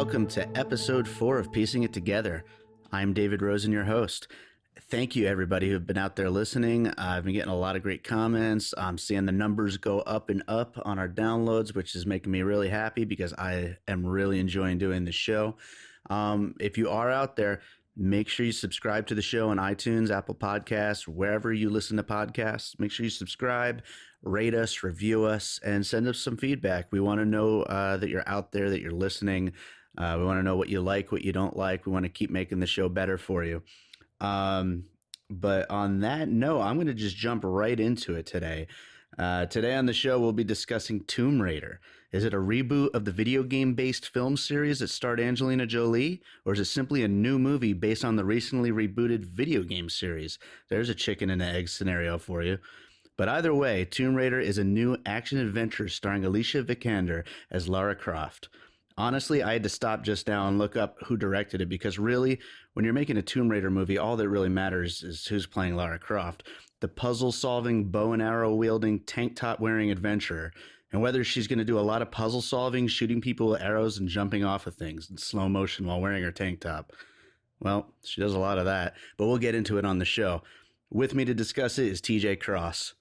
welcome to episode 4 of Piecing It Together. I'm David Rosen, your host. Thank you, everybody who've been out there listening. I've been getting a lot of great comments. I'm seeing the numbers go up and up on our downloads, which is making me really happy because I am really enjoying doing the show. If you are out there, make sure you subscribe to the show on iTunes, Apple Podcasts, wherever you listen to podcasts. Make sure you subscribe, rate us, review us, and send us some feedback. We want to know that you're out there, that you're listening. We want to know what you like, what you don't like. We want to keep making the show better for you. But on that note, I'm going to just jump right into it today. Today on the show, we'll be discussing Tomb Raider. Is it a reboot of the video game-based film series that starred Angelina Jolie, or is it simply a new movie based on the recently rebooted video game series? There's a chicken and egg scenario for you. But either way, Tomb Raider is a new action-adventure starring Alicia Vikander as Lara Croft. Honestly, I had to stop just now and look up who directed it because really, when you're making a Tomb Raider movie, all that really matters is who's playing Lara Croft, the puzzle-solving, bow and arrow-wielding, tank-top-wearing adventurer, and whether she's going to do a lot of puzzle-solving, shooting people with arrows, and jumping off of things in slow motion while wearing her tank top. Well, she does a lot of that, but we'll get into it on the show. With me to discuss it is TJ Kross.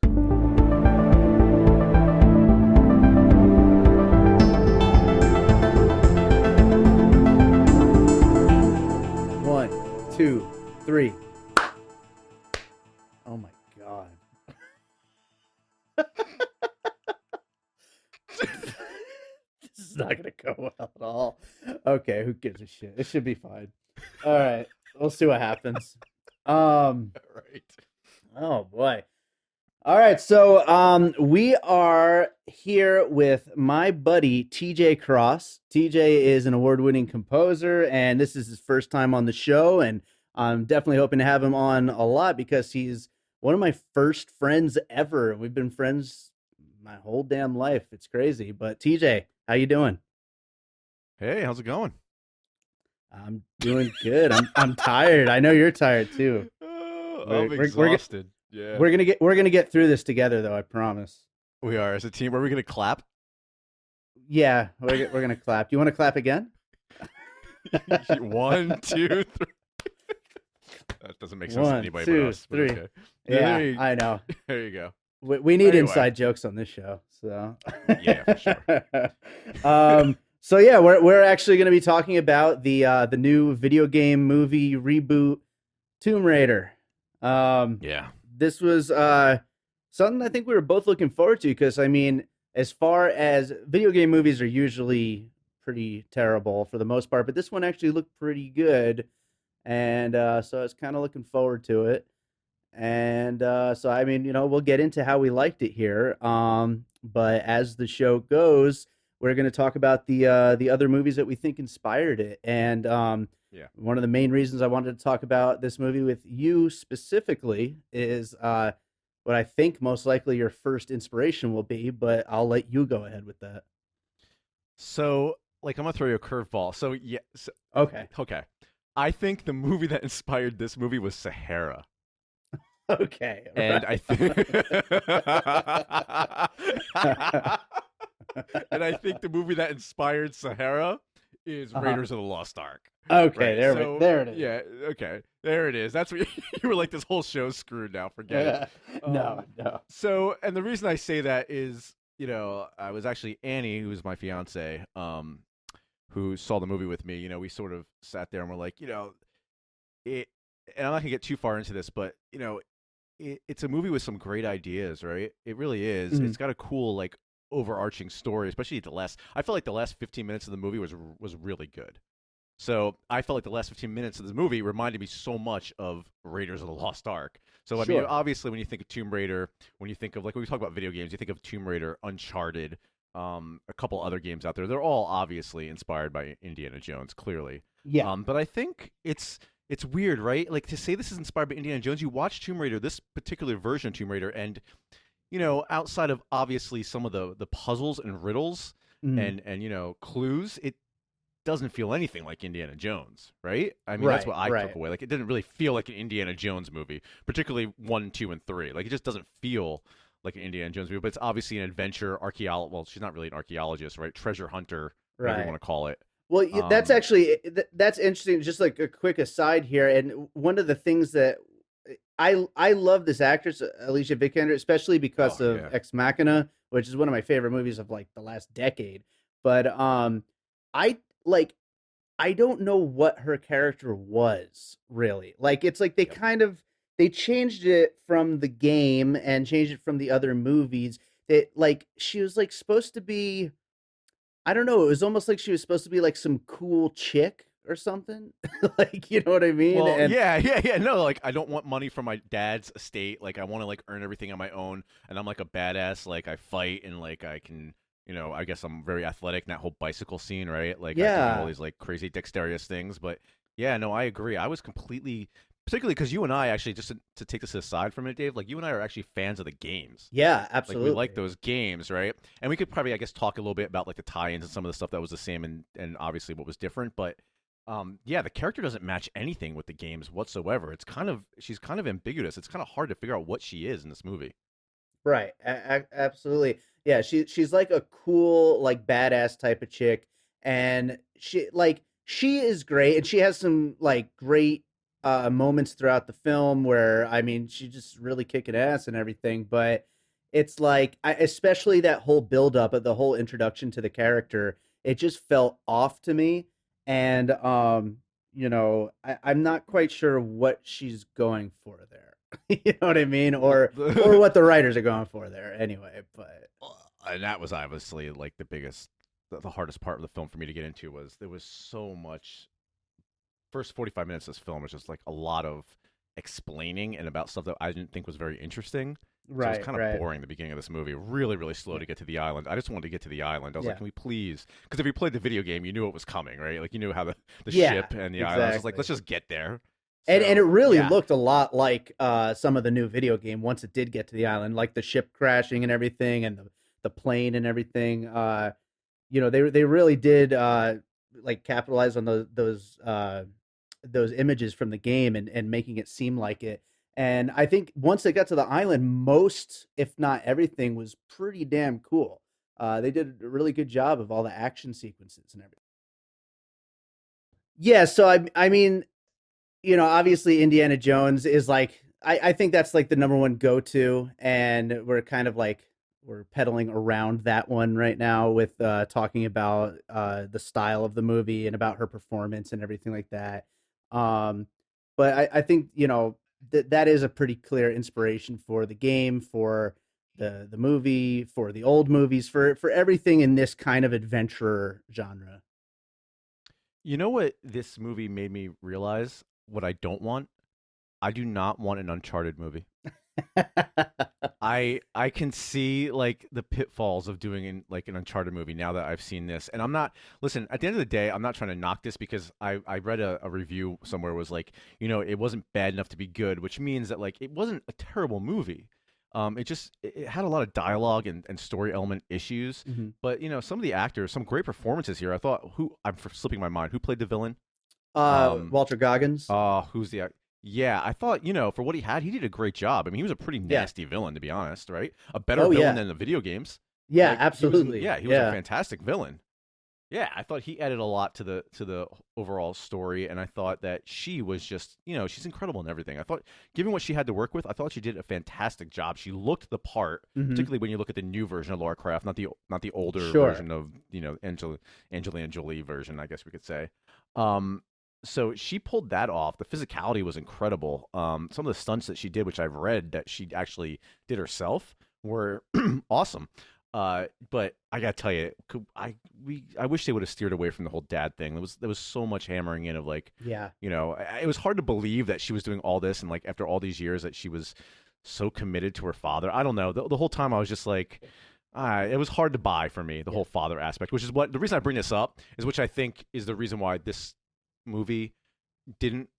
One, two, three. Oh my God. This is not going to go well at all. Okay, who gives a shit? It should be fine. All right, we'll see what happens. Right. Oh boy. All right, so we are here with my buddy TJ Kross. TJ is an award-winning composer, and this is his first time on the show, and I'm definitely hoping to have him on a lot because he's one of my first friends ever. We've been friends my whole damn life. It's crazy. But TJ, how you doing? Hey, how's it going? I'm doing good. I'm tired. I know you're tired too. I'm exhausted. We're gonna get through this together, though. I promise. We are as a team. Are we gonna clap? Yeah, we're gonna clap. Do you want to clap again? 1, 2, 3. That doesn't make sense to anybody but us. But three. okay. Yeah, I know. There you go. We need Anyway. inside jokes on this show, so Yeah, for sure. So yeah, we're actually going to be talking about the new video game movie reboot, Tomb Raider. Yeah. This was something I think we were both looking forward to because, I mean, as far as video game movies are usually pretty terrible for the most part, but this one actually looked pretty good, and so I was kind of looking forward to it. And so, I mean, we'll get into how we liked it here. But as the show goes, we're going to talk about the other movies that we think inspired it. And one of the main reasons I wanted to talk about this movie with you specifically is what I think most likely your first inspiration will be, but I'll let you go ahead with that. So, I'm going to throw you a curveball. So, yeah. Okay. I think the movie that inspired this movie was Sahara. Okay. And right. I think the movie that inspired Sahara is Raiders of the Lost Ark. Okay, right? there it is. Yeah, okay. There it is. That's what you were like, this whole show's screwed now. Forget it. No. So, and the reason I say that is, I was actually Annie, who was my fiance, who saw the movie with me. We sort of sat there and we're like, it, and I'm not gonna get too far into this, but it's a movie with some great ideas, right? It really is. Mm-hmm. It's got a cool, overarching story, especially I felt like the last 15 minutes of the movie was really good. So I felt like the last 15 minutes of the movie reminded me so much of Raiders of the Lost Ark. So, I mean, obviously, when you think of Tomb Raider, when you think of, when we talk about video games, you think of Tomb Raider, Uncharted, a couple other games out there. They're all obviously inspired by Indiana Jones, clearly. Yeah. But I think it's weird, right? To say this is inspired by Indiana Jones, you watch Tomb Raider, this particular version of Tomb Raider, and, outside of obviously some of the puzzles and riddles and clues, it doesn't feel anything like Indiana Jones, right? I mean, that's what I took away. It didn't really feel like an Indiana Jones movie, particularly 1, 2, and 3. It just doesn't feel like an Indiana Jones movie, but it's obviously an adventure archaeologist. Well, she's not really an archaeologist, right? Treasure hunter, whatever you want to call it. Well, that's Um, actually that's interesting. Just like a quick aside here, and one of the things that I love this actress Alicia Vikander, especially because oh of yeah, Ex Machina, which is one of my favorite movies of like the last decade. But I like I don't know what her character was really. Like it's like yep. they changed it from the game and changed it from the other movies. That like she was like supposed to be, I don't know, it was almost like she was supposed to be like some cool chick or something. Like, you know what I mean? Well, And yeah, yeah, yeah. No, like I don't want money from my dad's estate. Like I want to like earn everything on my own, and I'm like a badass. Like I fight and like I can, I guess I'm very athletic in that whole bicycle scene, right? Like I can do all yeah. these like crazy dexterous things. But yeah, no, I agree. I was completely, particularly because you and I actually just to take this aside for a minute, Dave. Like you and I are actually fans of the games. Yeah, Like we like absolutely. those games, right? And we could probably, I guess, talk a little bit about like the tie-ins and some of the stuff that was the same and obviously what was different. But yeah, the character doesn't match anything with the games whatsoever. She's kind of ambiguous. It's kind of hard to figure out what she is in this movie. Right. Absolutely. Yeah, she's like a cool, like badass type of chick, and she is great, and she has some like great moments throughout the film where I mean she just really kicking ass and everything. But it's like especially that whole build up of the whole introduction to the character, it just felt off to me, and I'm not quite sure what she's going for there. You know what I mean? Well, Or what the writers are going for there anyway. But and that was obviously like the biggest, the hardest part of the film for me to get into was there was so much. First 45 minutes of this film was just like a lot of explaining and about stuff that I didn't think was very interesting. So it was right, kind of right. boring the beginning of this movie. Really, really slow Yeah, to get to the island. I just wanted to get to the island. I was like, yeah, can we please? Because if you played the video game, you knew it was coming, right? Like you knew how the yeah, ship and the island. I was just like, exactly. let's just get there. And it So really yeah, looked a lot like some of the new video game once it did get to the island, like the ship crashing and everything, and the plane and everything. They really did like capitalize on those images from the game and making it seem like it. And I think once they got to the island, most, if not everything, was pretty damn cool. They did a really good job of all the action sequences and everything. Yeah, so I mean, obviously Indiana Jones is like I think that's like the number one go to, and we're kind of like we're pedaling around that one right now with talking about the style of the movie and about her performance and everything like that. Um, but I think that is a pretty clear inspiration for the game, for the movie, for the old movies, for everything in this kind of adventure genre. you know what this movie made me realize? What I don't want? I do not want an Uncharted movie. I can see like the pitfalls of doing like an Uncharted movie now that I've seen this, and I'm not. Listen, at the end of the day, I'm not trying to knock this because I read a review somewhere was like it wasn't bad enough to be good, which means that like it wasn't a terrible movie. It had a lot of dialogue and story element issues, Hmm. but some of the actors, some great performances here. I thought who I'm slipping my mind who played the villain. Walter Goggins. Who's the Yeah, I thought, for what he had, he did a great job. I mean, he was a pretty Yeah. nasty villain, to be honest, right? A better Oh villain yeah. than the video games. Yeah, Like absolutely. he was a Yeah. fantastic villain. Yeah, I thought he added a lot to the overall story, and I thought that she was just, she's incredible in everything. I thought, given what she had to work with, I thought she did a fantastic job. She looked the part, Hmm. particularly when you look at the new version of Lara Croft, not the older Sure. version of Angelina Jolie version, I guess we could say. Um, so she pulled that off. The physicality was incredible. Some of the stunts that she did, which I've read that she actually did herself, were awesome. But I gotta tell you, I wish they would have steered away from the whole dad thing. There was so much hammering in of like, Yeah. it was hard to believe that she was doing all this and like after all these years that she was so committed to her father. I don't know. The whole time I was just like, it was hard to buy for me the Yeah. whole father aspect, which is what the reason I bring this up is, which I think is the reason why this movie didn't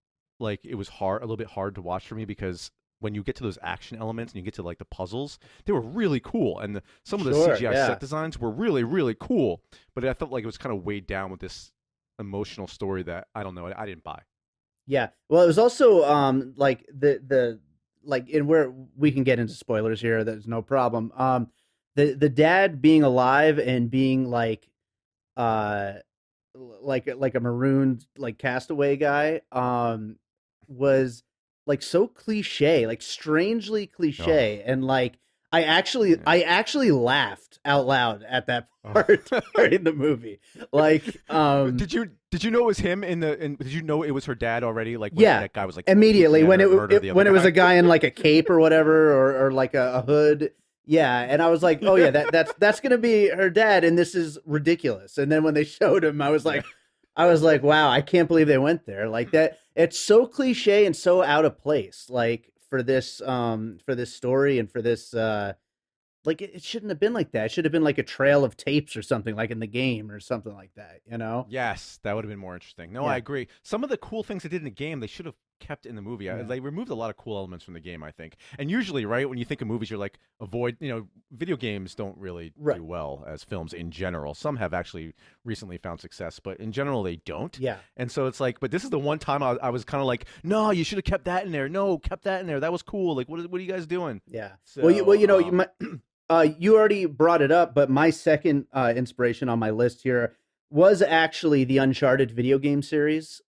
like it was hard a little bit hard to watch for me because when you get to those action elements and you get to like the puzzles, they were really cool, and some of the Sure. CGI Yeah. set designs were really really cool. But I felt like it was kind of weighed down with this emotional story that I don't know I didn't buy. Yeah. Well, it was also like the like and where we can get into spoilers here, there's no problem. The dad being alive and being uh like a marooned like castaway guy was like so cliche, like strangely Oh, cliche, and like yeah. I actually laughed out loud at that Oh. part during the movie. Like Did you know it was him did you know it was her dad already? Like when yeah, that guy was like immediately peeking at when her and murder the other when it was a guy? guy in like a cape or whatever, or like a hood. Yeah, and I was like, oh yeah, Yeah. that's gonna be her dad, and this is ridiculous. And then when they showed him, Yeah. I was like, wow, I can't believe they went there like that. It's so cliche and so out of place, like for this story and for this like it shouldn't have been like that. It should have been like a trail of tapes or something, like in the game or something like that. You know? Yes, that would have been more interesting. No, I Yeah, agree. Some of the cool things they did in the game, they should have kept in the movie. yeah, They removed a lot of cool elements from the game, I think. And usually, right, when you think of movies, you're like, avoid, video games don't really right. do well as films in general. Some have actually recently found success, but in general, they don't. Yeah, And so it's like, but this is the one time I was kind of like, no, you should have kept that in there. No, kept that in there. That was cool. Like, what are you guys doing? yeah. Well, So, you might. You already brought it up, but my second inspiration on my list here was actually the Uncharted video game series.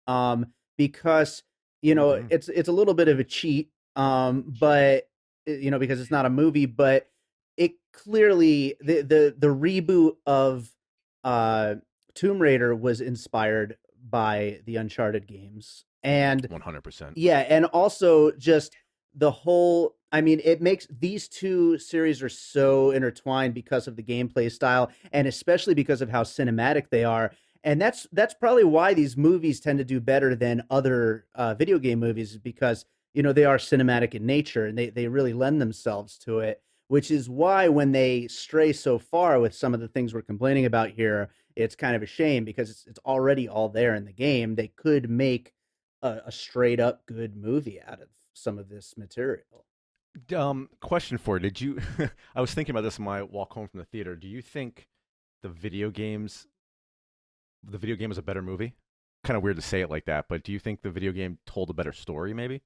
Because mhm. it's a little bit of a cheat, but because it's not a movie, but it clearly the reboot of uh, Tomb Raider was inspired by the Uncharted games, and 100%. yeah, and also just the whole I mean, it makes these two series are so intertwined because of the gameplay style and especially because of how cinematic they are. And that's probably why these movies tend to do better than other video game movies, is because they are cinematic in nature and they really lend themselves to it. Which is why when they stray so far with some of the things we're complaining about here, it's kind of a shame because it's already all there in the game. They could make a straight up good movie out of some of this material. Question for you. Did you? I was thinking about this on my walk home from the theater. Do you think the video games, the video game is a better movie? Kind of weird to say it like that, but do you think the video game told a better story? Maybe.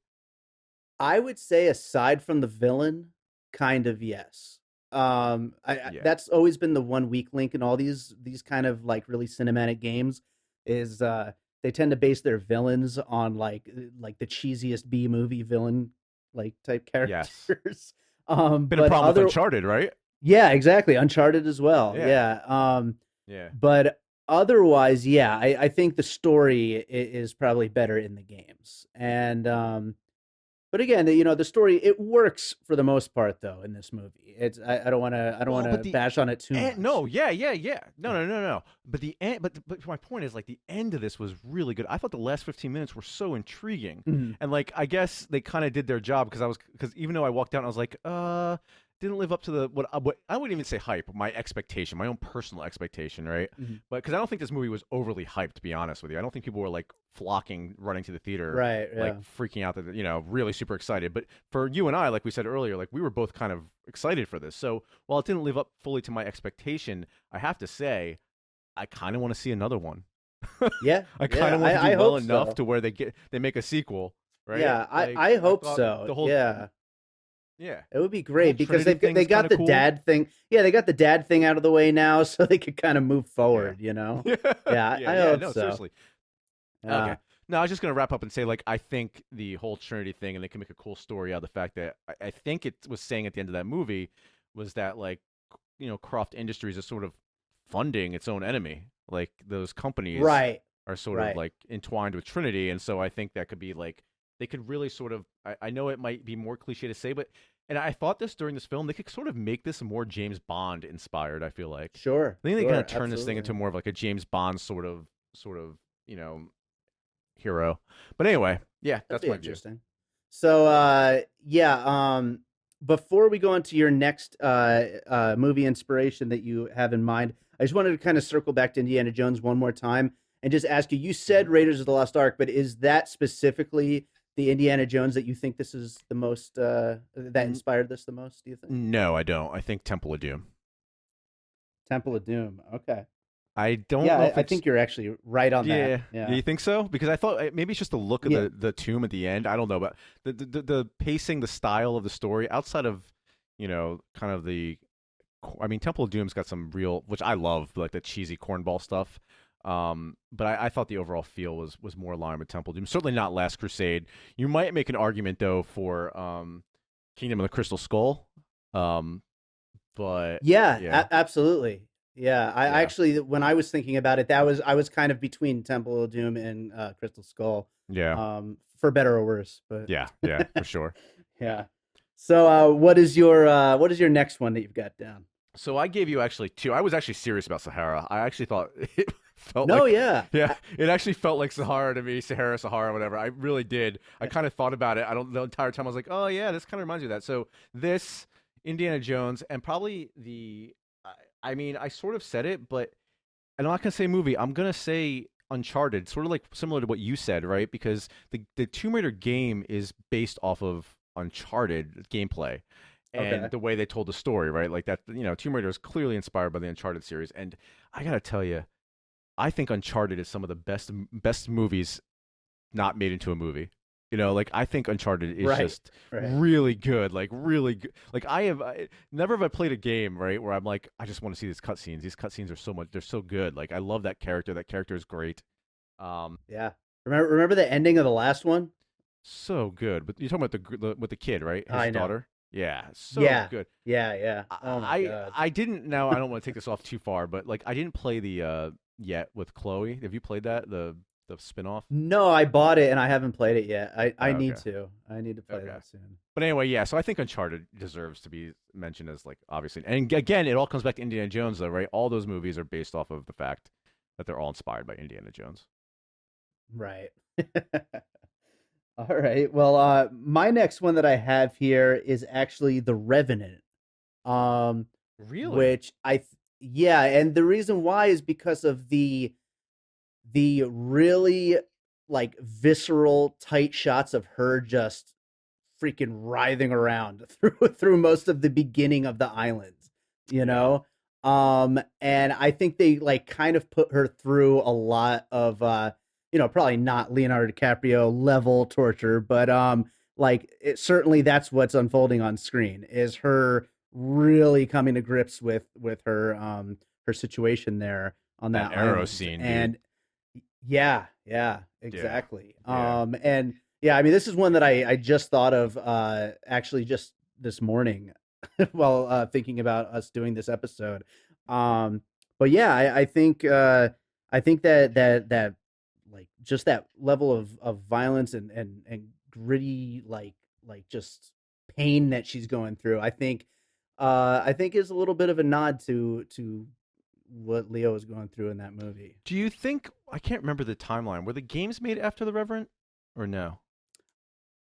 I would say aside from the villain, kind of yes. Yeah. That's always been the one weak link in all these kind of like really cinematic games is they tend to base their villains on like the cheesiest B movie villain like type Yes. characters. Been a But problem with other Uncharted, right? yeah, exactly. Uncharted as well. Yeah. Yeah. Yeah. But otherwise, yeah, I think the story is probably better in the games. And but again, the story it works for the most part though in this movie. It's I don't want Well, but to the bash on it too much. no, yeah, yeah, yeah. No, no, no, no. But the end, but my point is like the end of this was really good. I thought the last 15 minutes were so intriguing, Mhm. and like I guess they kind of did their job because even though I walked out, and I was like, didn't live up to the what I wouldn't even say hype, my expectation, my own personal expectation, right? Mhm. But because I don't think this movie was overly hyped, to be honest with you. I don't think people were like flocking, running to the theater, Right, like yeah. freaking out that really super excited. But for you and I, like we said earlier, like we were both kind of excited for this. So while it didn't live up fully to my expectation, I have to say I kind of want to see another one. Yeah. I kind Yeah. of want to do I well hope enough so. to where they make a sequel, right? Yeah, Like I I hope thought so. the whole Yeah. yeah, It would be the whole great because Trinity thing they is kind got of the cool. dad thing. Yeah, they got the dad thing out of the way now, so they could kind of move Yeah. forward. Yeah, Yeah, I yeah, hope no, so. seriously. Yeah. Okay. No, I was just gonna wrap up and say, like, I think the whole Trinity thing, and they can make a cool story out of the fact that I think it was saying at the end of that movie was that like, Croft Industries is sort of funding its own enemy. Like those companies Right. are sort of Right. like entwined with Trinity, and so I think that could be like they could really sort of. I know it might be more cliche to say, but and I thought this during this film, they could sort of make this more James Bond inspired. I feel like. Sure. I think they kind Sure. of turn this thing into Absolutely. more of like a James Bond sort of, you know, hero. But anyway, yeah, That'd that's be my view. interesting. So, yeah, before we go into your next movie inspiration that you have in mind, I just wanted to kind of circle back to Indiana Jones one more time and just ask you. You Hmm. said Raiders of the Lost Ark, but is that specifically the Indiana Jones that you think this is the most that N- inspired this the most? Do you think no, I don't. I think Temple of Doom. Temple of Doom? Okay, I don't yeah, know if I it's think you're actually right on that. yeah. Yeah, You think so? Because I thought maybe it's just the look of yeah, the tomb at the end. I don't know, but the pacing, the style of the story, outside of kind of the. I mean, Temple of Doom's got some real, which I love, like the cheesy cornball stuff. But I thought the overall feel was more aligned with Temple of Doom. Certainly not Last Crusade. You might make an argument though for Kingdom of the Crystal Skull. But Yeah, yeah, absolutely. Yeah, I yeah, actually, when I was thinking about it, I was kind of between Temple of Doom and Crystal Skull, yeah, for better or worse. But yeah, for sure. yeah. So, what is your next one that you've got down? So I gave you actually two. I was actually serious about Sahara. I actually thought it felt No, like, yeah, yeah, it actually felt like Sahara to me, Sahara, whatever. I really did. I kind of thought about it. I don't the entire time. I was like, oh yeah, this kind of reminds me of that. So this Indiana Jones and probably I mean, I sort of said it, but and I'm not gonna say movie. I'm gonna say Uncharted, sort of like similar to what you said, right? Because the Tomb Raider game is based off of Uncharted gameplay and okay, the way they told the story, right? Like that, Tomb Raider is clearly inspired by the Uncharted series. And I gotta tell you, I think Uncharted is some of the best movies not made into a movie. Like I think Uncharted is right, just right. really good, like really good. Like never have I played a game, right, where I'm like, I just want to see these cutscenes. These cutscenes are so much, they're so good. Like I love that character. That character is great. Yeah. Remember the ending of the last one? So good. But you're talking about with the kid, right? His I know. daughter. Yeah, so Yeah, good. yeah. Oh my I God. I didn't now. I don't want to take this off too far, but like I didn't play the yet with Chloe. Have you played that the spinoff? No, I bought it and I haven't played it yet. I Oh, need okay. to. I need to play Okay. that soon. But anyway, yeah. So I think Uncharted deserves to be mentioned as like obviously, and again, it all comes back to Indiana Jones, though, right? All those movies are based off of the fact that they're all inspired by Indiana Jones. Right. All right. Well, my next one that I have here is actually The Revenant. Um, Really? which yeah, and the reason why is because of the really like visceral tight shots of her just freaking writhing around through most of the beginning of the island, you Yeah. know? And I think they like kind of put her through a lot of probably not Leonardo DiCaprio level torture, but like certainly that's what's unfolding on screen is her really coming to grips with her situation there on That that arrow island. scene, dude. And yeah, Yeah. exactly. Yeah. And yeah, I mean, this is one that I just thought of actually just this morning while thinking about us doing this episode. Um, but yeah, I think that like just that level of violence and gritty like just pain that she's going through. I think is a little bit of a nod to what Leo was going through in that movie. Do you think I can't remember the timeline? Were the games made after the Reverend, or no?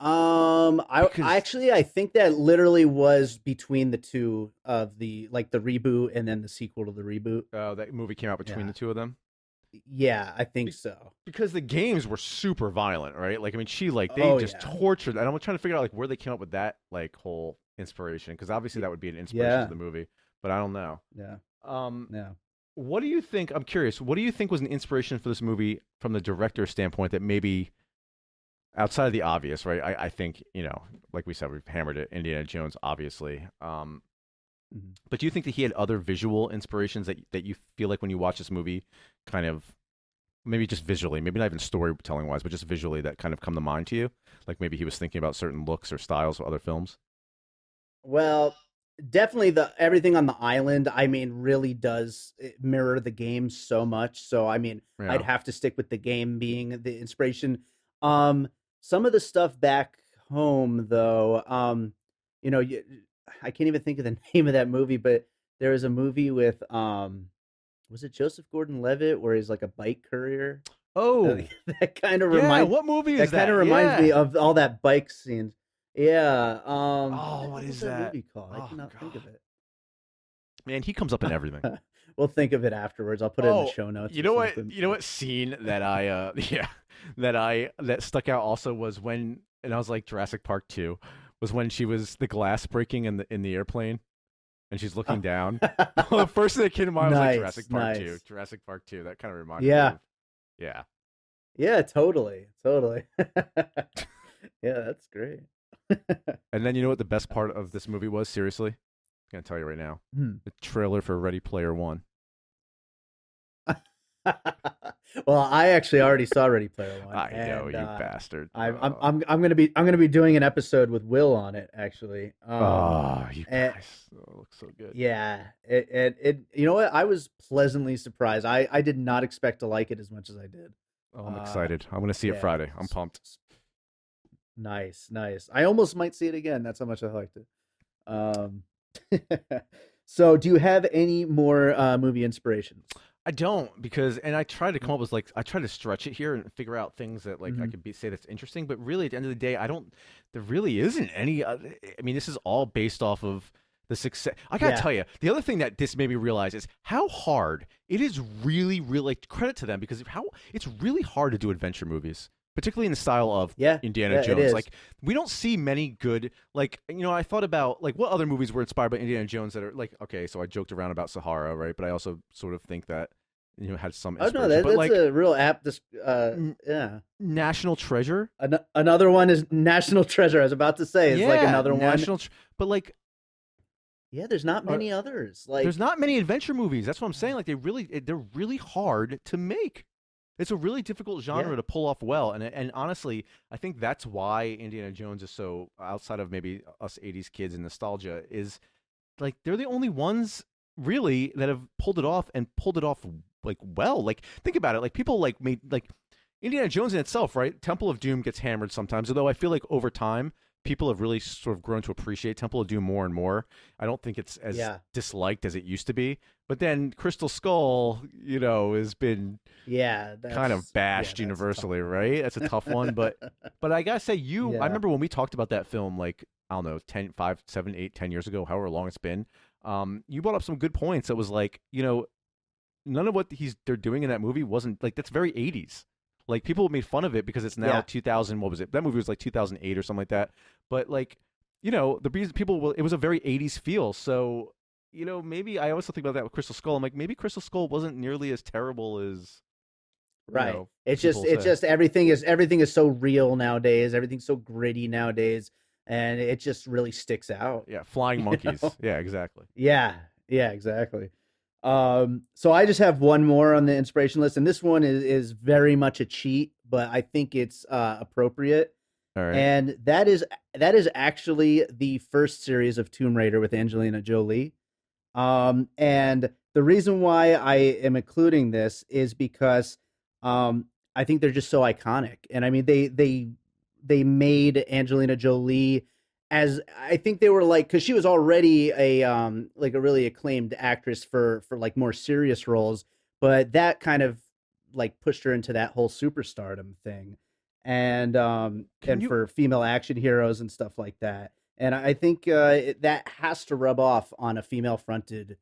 I Because actually I think that literally was between the two of the like the reboot and then the sequel to the reboot. that movie came out between Yeah. the two of them. Yeah, I think Be- so. Because the games were super violent, right? Like I mean, she like they Oh just yeah. tortured. And I'm trying to figure out like where they came up with that like whole inspiration. Because obviously Y- that would be an inspiration to Yeah. the movie, but I don't know. Yeah. Um, Yeah. what do you think? I'm curious. What do you think was an inspiration for this movie from the director's standpoint that maybe outside of the obvious, right? I think, like we said, we've hammered it. Indiana Jones, obviously. Mhm. But do you think that he had other visual inspirations that you feel like when you watch this movie, kind of maybe just visually, maybe not even storytelling wise, but just visually that kind of come to mind to you? Like maybe he was thinking about certain looks or styles of other films. Well, definitely the everything on the island, I mean, really does mirror the game so much. So I mean, I'd Yeah. have to stick with the game being the inspiration. Um, some of the stuff back home though, you know, you, I can't even think of the name of that movie, but there was a movie with was it Joseph Gordon-Levitt where he's like a bike courier? That, Oh, that kind of yeah. remind What movie is that kind of that? reminds me Yeah. of all that bike scenes. Yeah. Oh, what What was is that that? movie called? I Oh cannot think God, of it. man, he comes up in everything. We'll think of it afterwards. I'll put it in the Oh, show notes you or know what? something. You know what scene that I yeah that stuck out also was when and I was like Jurassic Park 2 was when she was the glass breaking in the airplane and she's looking down. The first thing that came to mind was like Nice, Jurassic Park 2. nice. Jurassic Park 2. That kind of reminded me Yeah, of yeah. yeah, totally, totally. Yeah, that's great. And then you know what the best part of this movie was? Seriously, I'm gonna tell you right now. Hmm. The trailer for Ready Player One. Well, I actually already saw Ready Player One. I know, and you bastard. I'm gonna be doing an episode with Will on it actually. Oh, you And guys, it looks so good. yeah, it you know what? I was pleasantly surprised. I did not expect to like it as much as I did. Oh, I'm excited. I'm gonna see it Yeah, Friday. I'm pumped. Nice, nice. I almost might see it again. That's how much I liked it. Um, so do you have any more movie inspirations? I don't because, and I try to come up with like I try to stretch it here and figure out things that like I Mhm. could say that's interesting. But really, at the end of the day, I don't. There really isn't any. I mean, this is all based off of the success. I gotta Yeah, tell you, the other thing that this made me realize is how hard it is. Really, really credit to them because how it's really hard to do adventure movies, particularly in the style of yeah, Indiana yeah. It Jones. is. Like we don't see many good. Like I thought about like what other movies were inspired by Indiana Jones that are like okay. So I joked around about Sahara, right? But I also sort of think that had some Oh no, inspiration. But that's like a real app. This, N- yeah. National Treasure, Another one is National Treasure. I was about to say it's like yeah, another one. But like, Yeah, there's not uh, many others. there's Like, not many adventure movies. That's what I'm saying. Like they're really hard to make. It's a really difficult genre yeah, to pull off well, and honestly, I think that's why Indiana Jones is so outside of maybe us '80s kids and nostalgia is like they're the only ones really that have pulled it off and pulled it off like well. Like think about it. Like people like made like Indiana Jones in itself, right? Temple of Doom gets hammered sometimes, although I feel like over time people have really sort of grown to appreciate Temple of Doom more and more. I don't think it's as yeah, disliked as it used to be. But then Crystal Skull, has been yeah. kind of That's bashed a tough universally, one. right? That's a tough one, but I gotta say, I Yeah. remember when we talked about that film, like I don't know, 10, 5, 7, 8, 10 years ago, however long it's been. You brought up some good points. That was like, none of what they're doing in that movie wasn't like that's very 80s. Like people made fun of it because it's now Yeah. 2000. What was it? That movie was like 2008 or something like that. But like, the reason it was a very 80s feel. So maybe I also think about that with Crystal Skull. I'm like, maybe Crystal Skull wasn't nearly as terrible as Right. It's people say. just everything is so real nowadays. Everything's so gritty nowadays, and it just really sticks out. Yeah, flying You monkeys. know? Yeah, exactly. Yeah. Yeah. Exactly. So I just have one more on the inspiration list, and this one is very much a cheat, but I think it's appropriate. All right. And that is actually the first series of Tomb Raider with Angelina Jolie. And the reason why I am including this is because I think they're just so iconic. And I mean they made Angelina Jolie as I think they were like because she was already a like a really acclaimed actress for like more serious roles, but that kind of like pushed her into that whole superstardom thing. Can And you for female action heroes and stuff like that. And I think that has to rub off on a female fronted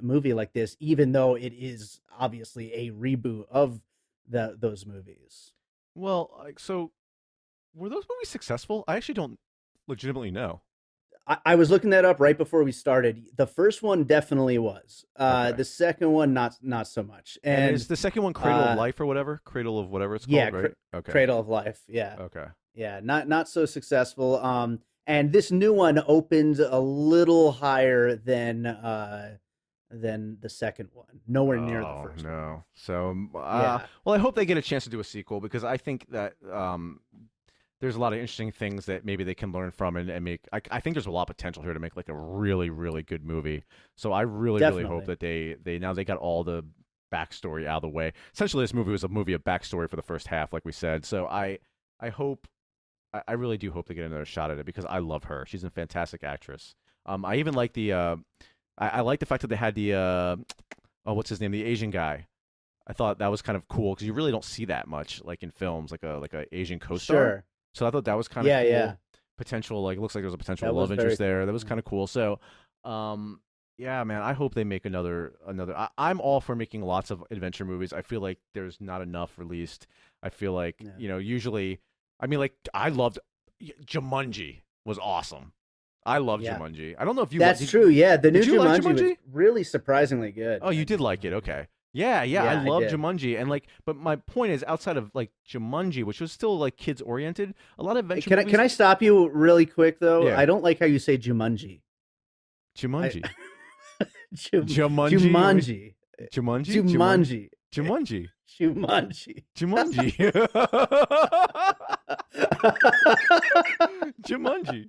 movie like this, even though it is obviously a reboot of those movies. well, like so were those movies successful? I actually don't legitimately know. I was looking that up right before we started. The first one definitely was. Okay. The second one, not so much. And is And the second one Cradle of Life or whatever? Cradle of whatever it's yeah, called, right? Okay. Cradle of Life. Yeah, Okay. yeah, not so successful. And this new one opened a little higher than the second one. Nowhere near the Oh first one. no. So, Yeah, well, I hope they get a chance to do a sequel because I think that there's a lot of interesting things that maybe they can learn from and make. I think there's a lot of potential here to make like a really, really good movie. So I really, really hope definitely. that they now they got all the backstory out of the way. Essentially, this movie was a movie of backstory for the first half, like we said. So I hope. I really do hope they get another shot at it because I love her. She's a fantastic actress. I even like the I like the fact that they had the oh what's his name, the Asian guy. I thought that was kind of cool because you really don't see that much like in films like a Asian co-star. Sure. So I thought that was kind of Yeah, cool. yeah. Potential like looks like there was a potential That was love very interest there. cool. That was Yeah. kind of cool. So yeah, man, I hope they make another. I'm all for making lots of adventure movies. I feel like there's not enough released. I feel like Yeah. usually, I mean, like I loved Jumanji was awesome. I love Yeah. Jumanji. I don't know if you That's true. Yeah, the new did you like Jumanji was Jumanji? really surprisingly good. Oh, you I did like it. Okay. Yeah, yeah, I Yeah, I love did. Jumanji, and like, but my point is, outside of like Jumanji, which was still like kids oriented, a lot of adventure Can I movies. can I stop you really quick though? Yeah, I don't like how you say Jumanji. I Jumanji, Jum, Jumanji, Jumanji. Jumanji, Jumanji. Jumanji. Shumanji. Jumanji. Jumanji.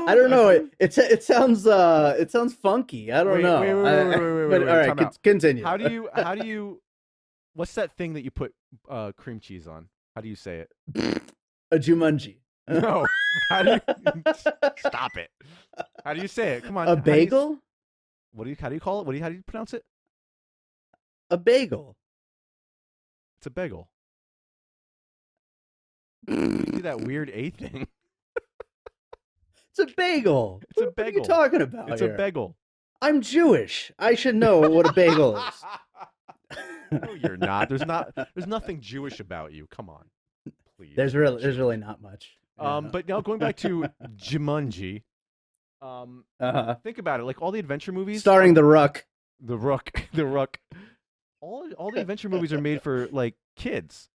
I don't know. It sounds funky. I don't know. Wait, But all right, time out. continue. How do you what's that thing that you put cream cheese on? How do you say it? A Jumanji. No. How do you stop it? How do you say it? Come on. A bagel? How do you call it? How do you pronounce it? A bagel. It's a bagel. You do that weird A thing. It's a bagel. It's a What are bagel. you talking about It's here? a bagel. I'm Jewish. I should know what a bagel is. No, you're not. There's nothing Jewish about you. Come on. Please. There's really not much. But now going back to Jumanji. Think about it. Like all the adventure movies, Starring the Ruck. the Rook. All the adventure movies are made for like kids,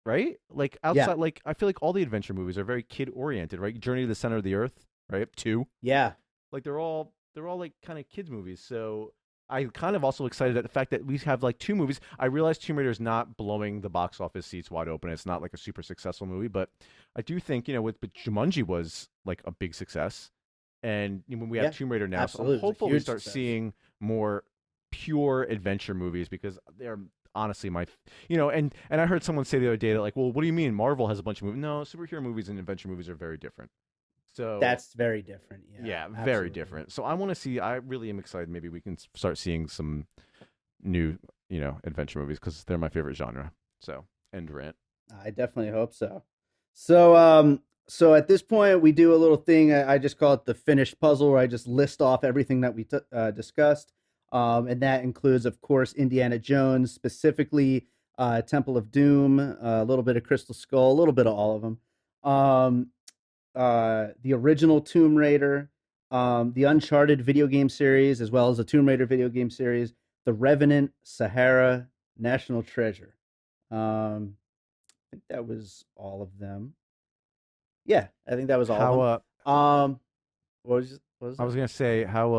right? Like outside, like I feel like all the adventure movies are very kid oriented, right? Journey to the Center of the Earth, right? 2. Yeah. Like they're all like kind of kids movies. So I kind of also excited at the fact that we have like 2 movies. I realize Tomb Raider is not blowing the box office seats wide open. It's not like a super successful movie, but I do think but Jumanji was like a big success. And when we have Tomb Raider now, absolutely. so I'm hopeful we start Success. seeing more pure adventure movies because they're honestly my, and I heard someone say the other day that like, well, what do you mean Marvel has a bunch of movies? No, superhero movies and adventure movies are very different. So That's very different. yeah, very absolutely. different. So I really am excited. Maybe we can start seeing some new, adventure movies because they're my favorite genre. So end rant. I definitely hope so. So at this point, we do a little thing. I just call it the finished puzzle, where I just list off everything that we discussed. And that includes, of course, Indiana Jones, specifically Temple of Doom, a little bit of Crystal Skull, a little bit of all of them. The original Tomb Raider, the Uncharted video game series, as well as the Tomb Raider video game series, the Revenant, Sahara, National Treasure. I think that was all of them. Yeah, I think that was all of them. What was I was gonna say how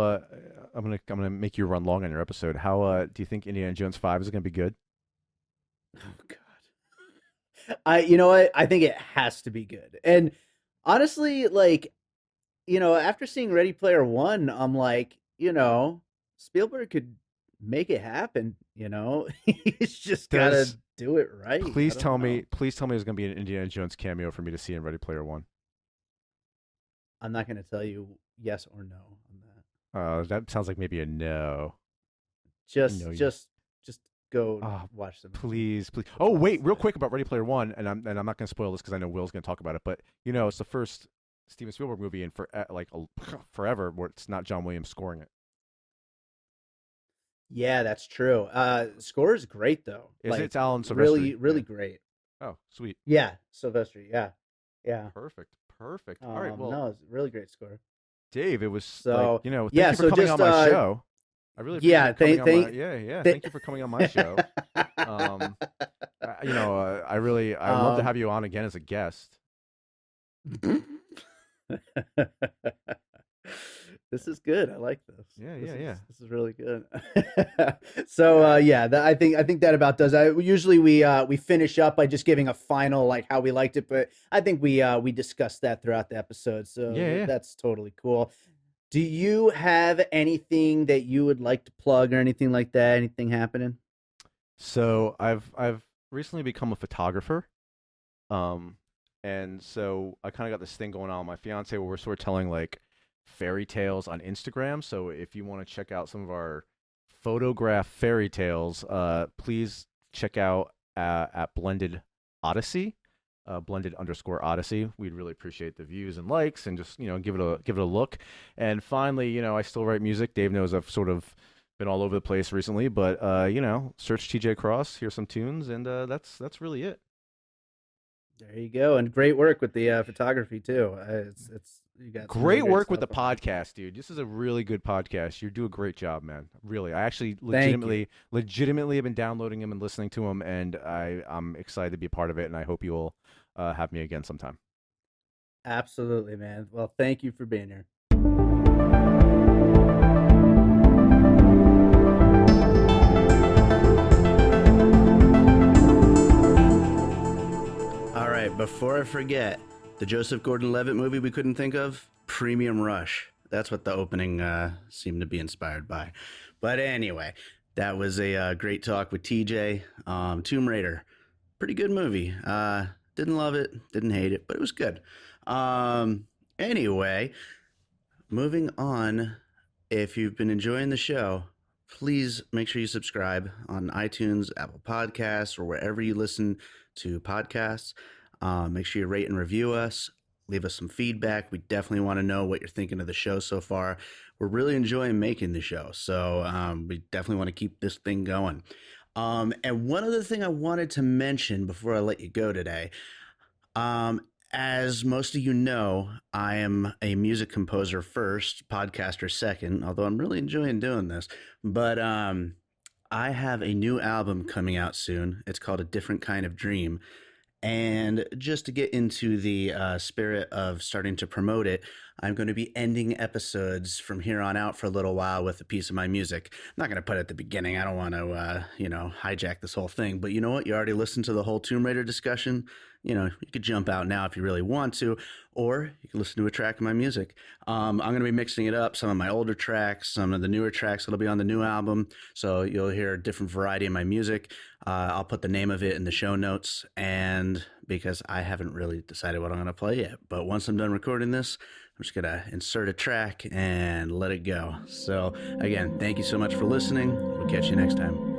I'm gonna make you run long on your episode. How do you think Indiana Jones 5 is gonna be good? Oh God. You know what? I think it has to be good. And honestly, like, after seeing Ready Player One, I'm like, Spielberg could make it happen, He's just gotta do it right. Please tell me there's gonna be an Indiana Jones cameo for me to see in Ready Player One. I'm not gonna tell you yes or no on that. That sounds like maybe a no. Just go watch them. Please. Oh wait, real quick about Ready Player One, and I'm not gonna spoil this because I know Will's gonna talk about it, but it's the first Steven Spielberg movie in forever where it's not John Williams scoring it. Yeah, that's true. Score is great though. It's Alan Silvestri. Really great. Oh, sweet. Yeah, Silvestri. Yeah. Perfect. All right. Well, no, it's a really great score. Dave, it was so thank you for coming on my show. I really appreciate thank you for coming on my show. I love to have you on again as a guest. This is good. I like this. Yeah. This is really good. So I think that about does it. Usually we finish up by just giving a final like how we liked it, but I think we discussed that throughout the episode. So that's totally cool. Do you have anything that you would like to plug or anything like that? Anything happening? So I've recently become a photographer. And so I kind of got this thing going on with my fiance where we're sort of telling like fairy tales on Instagram. So if you want to check out some of our photograph fairy tales, please check out at Blended Odyssey, blended_Odyssey. We'd really appreciate the views and likes and just, give it a look. And finally, I still write music. Dave knows I've sort of been all over the place recently, but search TJ Kross, hear some tunes, and that's really it. There you go, and great work with the photography too. It's you got great work with the podcast, dude. This is a really good podcast. You do a great job, man. Really, I actually legitimately have been downloading them and listening to them, and I'm excited to be a part of it. And I hope you'll have me again sometime. Absolutely, man. Well, thank you for being here. before I forget, the Joseph Gordon-Levitt movie we couldn't think of, Premium Rush. That's what the opening seemed to be inspired by. But anyway, that was a great talk with TJ. Tomb Raider, pretty good movie. Didn't love it, didn't hate it, but it was good. Anyway, moving on. If you've been enjoying the show, please make sure you subscribe on iTunes, Apple Podcasts, or wherever you listen to podcasts. Make sure you rate and review us. Leave us some feedback. We definitely want to know what you're thinking of the show so far. We're really enjoying making the show, so we definitely want to keep this thing going. And one other thing I wanted to mention before I let you go today, as most of you know, I am a music composer first, podcaster second, although I'm really enjoying doing this. But I have a new album coming out soon. It's called A Different Kind of Dream. And just to get into the spirit of starting to promote it, I'm going to be ending episodes from here on out for a little while with a piece of my music. I'm not going to put it at the beginning. I don't want to, hijack this whole thing. But you know what? You already listened to the whole Tomb Raider discussion. You know, you could jump out now if you really want to, or you can listen to a track of my music. I'm going to be mixing it up. Some of my older tracks, some of the newer tracks that'll be on the new album. So you'll hear a different variety of my music. I'll put the name of it in the show notes, and because I haven't really decided what I'm going to play yet. But once I'm done recording this, I'm just going to insert a track and let it go. So again, thank you so much for listening. We'll catch you next time.